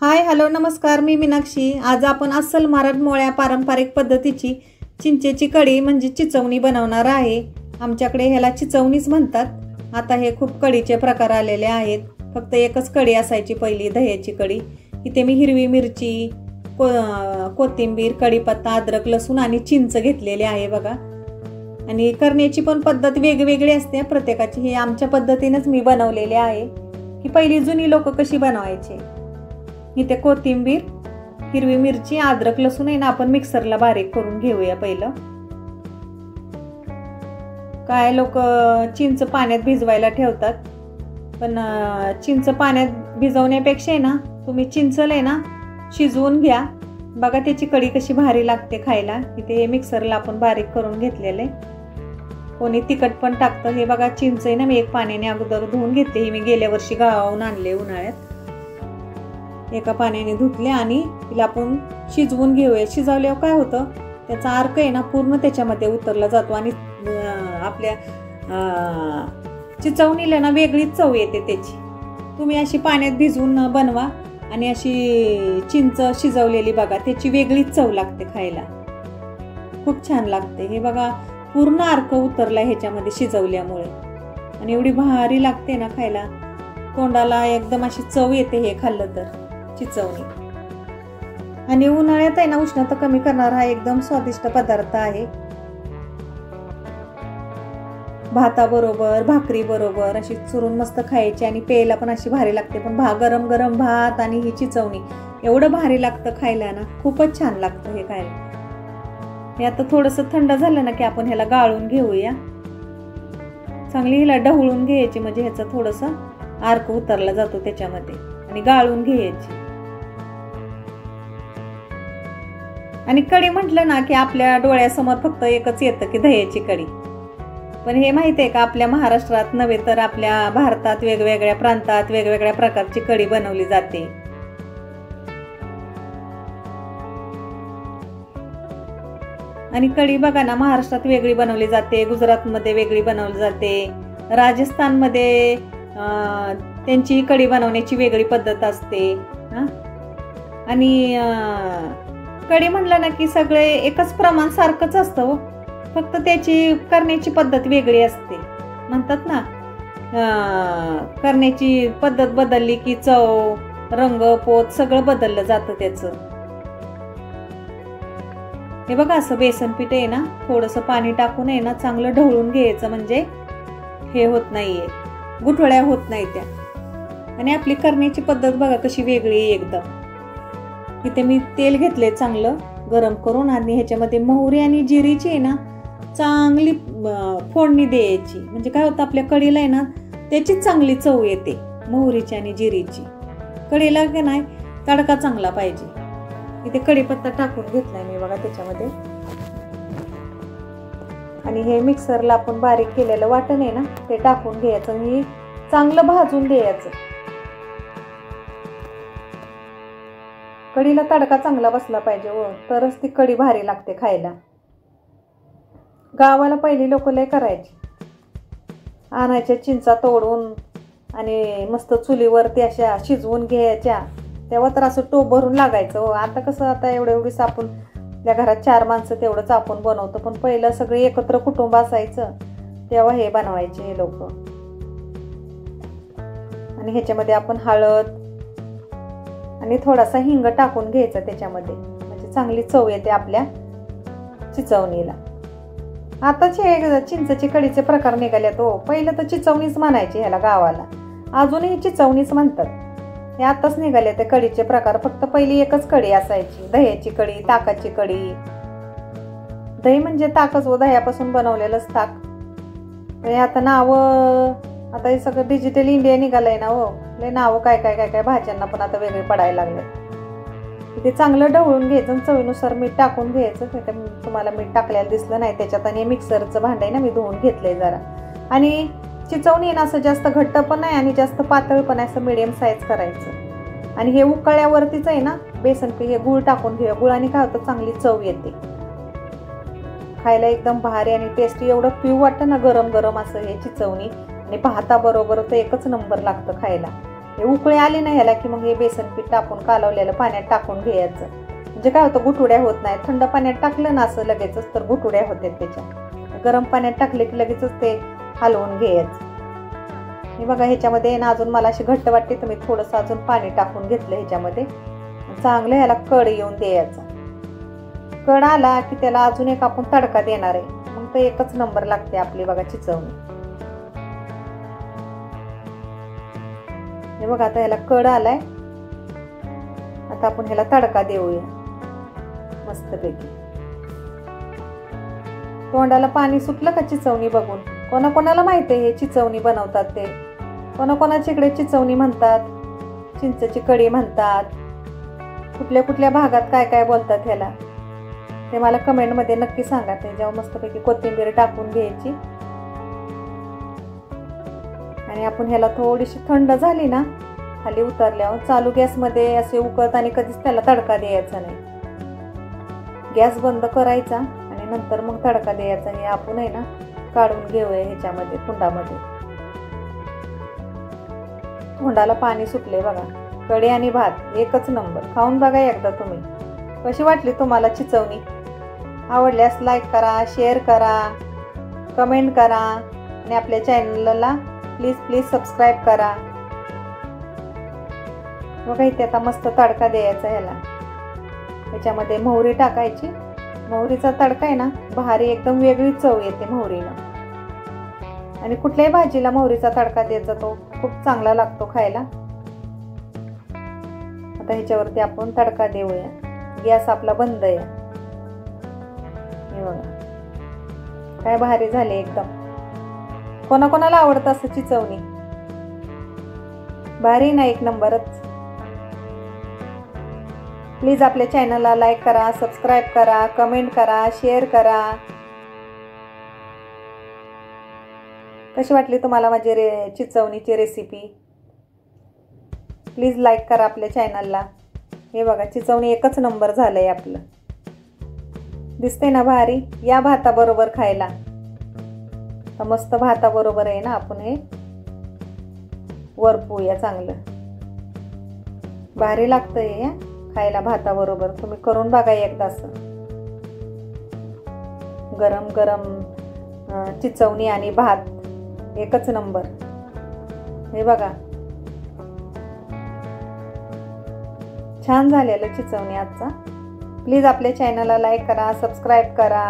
Hi hello नमस्कार, मी मीनाक्षी। आज आपण अस्सल मराठमोळ्या पारंपरिक पद्धतीची चिंचेची कढी म्हणजे चिचवणी बनवणार आहे। आमच्याकडे ह्याला चिचवणीच म्हणतात। आता हे खूप कढीचे प्रकार आलेले आहेत। फक्त एकच कढी असायची पहिली, दह्याची कढी। इथे मी हिरवी मिरची, कोथिंबीर, कढीपत्ता, अद्रक, लसूण आणि चिंच घेतलेले आहे बघा। आणि करण्याची पण पद्धत वेगवेगळी असते प्रत्येकाची। हे आमच्या पद्धतीनेच मी बनवलेले आहे की पहिली जुनी लोक कशी बनवायचे। इथे कोथिंबीर, हिरवी मिरची, अद्रक, लसूण आहे ना, आपण मिक्सरला बारीक करून घेऊया पहिलं। काय लोक चिंच पाण्यात भिजवायला ठेवतात, पण चिंच पाण्यात भिजवण्यापेक्षा आहे ना, तुम्ही चिंचले ना शिजवून घ्या। बघा त्याची कढी कशी भारी लागते खायला। इथे मिक्सरला आपण बारीक करून घेतलेले। कोणी तिखट पण टाकतं। हे बघा चिंच आहे ना, मी एक पाण्याने अगोदर धुवून घेतले। ही मी गेल्या वर्षी गावाहून आणले उन्हाळ्यात। एका पाण्याने धुतले आणि तिला आपण शिजवून घेऊया। शिजवल्यावर काय होतं, त्याचा अर्क आहे ना पूर्ण त्याच्यामध्ये उतरला जातो आणि आपल्या चिचवणीला ना वेगळीच चव येते त्याची। तुम्ही अशी पाण्यात भिजवून बनवा आणि अशी चिंच शिजवलेली बघा, त्याची वेगळीच चव लागते खायला, खूप छान लागते। हे बघा पूर्ण अर्क उतरला ह्याच्यामध्ये शिजवल्यामुळे आणि एवढी भारी लागते ना खायला, तोंडाला एकदम अशी चव येते हे खाल्लं तर चिचवणी। आणि उन्हाळ्यात आहे ना उष्णता कमी करणारा हा एकदम स्वादिष्ट पदार्थ आहे। भाताबरोबर, भाकरी बरोबर अशी चुरून मस्त खायची आणि प्यायला पण अशी भारी लागते। पण गरम गरम भात आणि ही चिचवणी एवढं भारी लागतं खायला ना, खूपच छान लागतं हे खायला। हे आता थोडंसं थंड झालं ना की आपण ह्याला गाळून घेऊया। चांगली हिला ढवळून घ्यायची, म्हणजे ह्याचा थोडंसं अर्क उतरला जातो त्याच्यामध्ये, आणि गाळून घ्यायची। आणि कढी म्हटलं ना की आपल्या डोळ्यासमोर फक्त एकच येतं की दह्याची कढी। पण हे माहिती आहे का, आपल्या महाराष्ट्रात नव्हे तर आपल्या भारतात वेगवेगळ्या प्रांतात वेगवेगळ्या प्रकारची कढी बनवली जाते। आणि कढी बघा ना, महाराष्ट्रात वेगळी बनवली जाते, गुजरातमध्ये वेगळी बनवली जाते, राजस्थानमध्ये त्यांची कढी बनवण्याची वेगळी पद्धत असते। आणि कढी म्हणलं ना की सगळे एकच प्रमाण सारखंच असतं, फक्त त्याची करण्याची पद्धत वेगळी असते। म्हणतात ना, करण्याची पद्धत बदलली की चव, रंग, पोत सगळं बदललं जातं त्याचं। हे बघा असं बेसन पीठ आहे ना, थोडंसं पाणी टाकून आहे ना चांगलं ढवळून घ्यायचं, म्हणजे हे होत नाहीये, गुठळ्या होत नाही त्या। आणि आपली करण्याची पद्धत बघा कशी वेगळी एकदम। इथे मी तेल घेतले चांगलं गरम करून, आणि ह्याच्यामध्ये मोहरी आणि जिरीची आहे ना चांगली फोडणी द्यायची, म्हणजे काय होतं आपल्या कढीला आहे ना त्याची चांगली चव येते, मोहरीची आणि जिरीची। कढीला की नाही तडका चांगला पाहिजे। इथे कढीपत्ता टाकून घेतलाय मी बघा त्याच्यामध्ये, आणि हे मिक्सरला आपण बारीक केलेलं वाटण आहे ना ते टाकून घ्यायचं आणि चांगलं भाजून द्यायचं। कढीला तडका चांगला बसला पाहिजे हो, तरच ती कढी भारी लागते खायला। गावाला पहिली लोक लय करायची, आणायच्या चिंचा तोडून आणि मस्त चुलीवर त्या अशा शिजवून घ्यायच्या, तेव्हा तर असं टोप भरून लागायचं हो। आता कसं, आता एवढी आपण त्या घरात 4 माणसं तेवढंच आपण बनवतो, पण पहिलं सगळे एकत्र कुटुंब असायचं तेव्हा हे बनवायचे हे लोक। आणि ह्याच्यामध्ये आपण हळद आणि थोडासा हिंग टाकून घ्यायचा त्याच्यामध्ये, म्हणजे चांगली चव येते आपल्या चिचवणीला। आताच हे चिंचेची कढीचे प्रकार निघालेत हो, पहिलं तर चिचवणीच म्हणायची ह्याला गावाला, अजूनही चिचवणीच म्हणतात। हे आताच निघाले ते कढीचे प्रकार, फक्त पहिली एकच कढी असायची, दह्याची कढी, ताकाची कढी। दही म्हणजे ताकच व दह्यापासून बनवलेलंच ताक। आता नावं, आता हे सगळं डिजिटल इंडिया निघालंय ना हो, लय नावं काय काय काय काय भाज्यांना पण आता वेगळे पडायला लागले। ते चांगलं ढवळून घ्यायचं, चवीनुसार मीठ टाकून घ्यायचं। तुम्हाला मीठ टाकलेलं दिसलं नाही त्याच्यात, आणि मिक्सरचं भांडं आहे ना मी धुवून घेतलंय जरा। आणि चिचवणी ना असं जास्त घट्ट पण नाही आणि जास्त पातळ पण नाही, असं मिडियम साईज करायचं। आणि हे उकळल्यावरतीच आहे ना बेसन पीठ, हे गूळ टाकून घेऊया। गुळाने काय होतं, चांगली चव येते खायला, एकदम भारी आणि टेस्टी। एवढं पिऊ वाटतं ना गरम गरम असं हे चिचवणी, आणि भाताबरोबर तर एकच नंबर लागतं खायला। हे उकळी आली ना ह्याला की मग हे बेसन पीठ टाकून कालवलेलं पाण्यात टाकून घ्यायचं. म्हणजे काय होतं, गुठुड्या होत नाही. थंड पाण्यात टाकलं ना असं लगेचच तर गुठुड्या होतात त्याच्या. गरम पाण्यात टाकले की लगेचच ते हलवून घ्यायचं. हे बघा ह्याच्यामध्ये ना अजून मला अशी घट्ट वाटते तर मी थोडंसं अजून पाणी टाकून घेतलं ह्याच्यामध्ये. चांगलं ह्याला कड येऊन द्यायचा. कड आला की त्याला अजून एक आपण तडका देणार आहे. मग तर एकच नंबर लागते आपली बघा चिचवणी. हे बघा आता ह्याला कड आलाय. आता आपण ह्याला तडका देऊया मस्तपैकी. तोंडाला पाणी सुटलं का चिचवणी बघून? कोणाकोणाला माहिती आहे हे चिचवणी बनवतात ते. कोणाकोणाच्या इकडे चिचवणी म्हणतात, चिंचेची कढी म्हणतात, कुठल्या कुठल्या भागात काय काय बोलतात ह्याला ते मला कमेंटमध्ये नक्की सांगा. त्याच्यावर मस्तपैकी कोथिंबीर टाकून घ्यायची आणि आपण ह्याला थोडीशी थंड झाली ना खाली उतरल्यावर चालू गॅसमध्ये असे उकळत आणि कधीच त्याला तडका द्यायचा नाही. गॅस बंद करायचा आणि नंतर मग तडका द्यायचा. हे आपण आहे ना काढून घेऊया ह्याच्यामध्ये कुंडामध्ये. तोंडाला पाणी सुटले बघा. कढी आणि भात एकच नंबर. खाऊन बघा एकदा तुम्ही. कशी वाटली तुम्हाला चिचवणी? आवडल्यास लाईक करा, शेअर करा, कमेंट करा आणि आपल्या चॅनलला प्लीज सबस्क्राईब करा. बघा इथे आता मस्त तडका द्यायचा ह्याला. ह्याच्यामध्ये मोहरी टाकायची. मोहरीचा तडका आहे ना भारी, एकदम वेगळी चव येते मोहरीला. आणि कुठल्याही भाजीला मोहरीचा तडका द्यायचा तो खूप चांगला लागतो खायला. आता ह्याच्यावरती आपण तडका देऊया. गॅस आपला बंद आहे. हे बघा काय भारी झाले एकदम. कोणाकोणाला आवडतं असं चिचवणी? भारी ना, एक नंबरच. प्लीज आपल्या चॅनलला लाईक करा, सबस्क्राईब करा, कमेंट करा, शेअर करा. कशी वाटली तुम्हाला माझी चिचवणीची रेसिपी? प्लीज लाईक करा आपल्या चॅनलला. हे बघा चिचवणी एकच नंबर झालंय आपलं. दिसते ना भारी? या भाताबरोबर खायला. तर मस्त भाताबरोबर आहे ना आपण हे वरपूया चांगलं. भारी लागतं हे खायला भाताबरोबर. तुम्ही करून बघा एकदा असं. गरम गरम चिचवणी आणि भात एकच नंबर. हे बघा छान झालेलं चिचवणी आजचा. प्लीज आपल्या चॅनलला लाईक करा, सबस्क्राईब करा.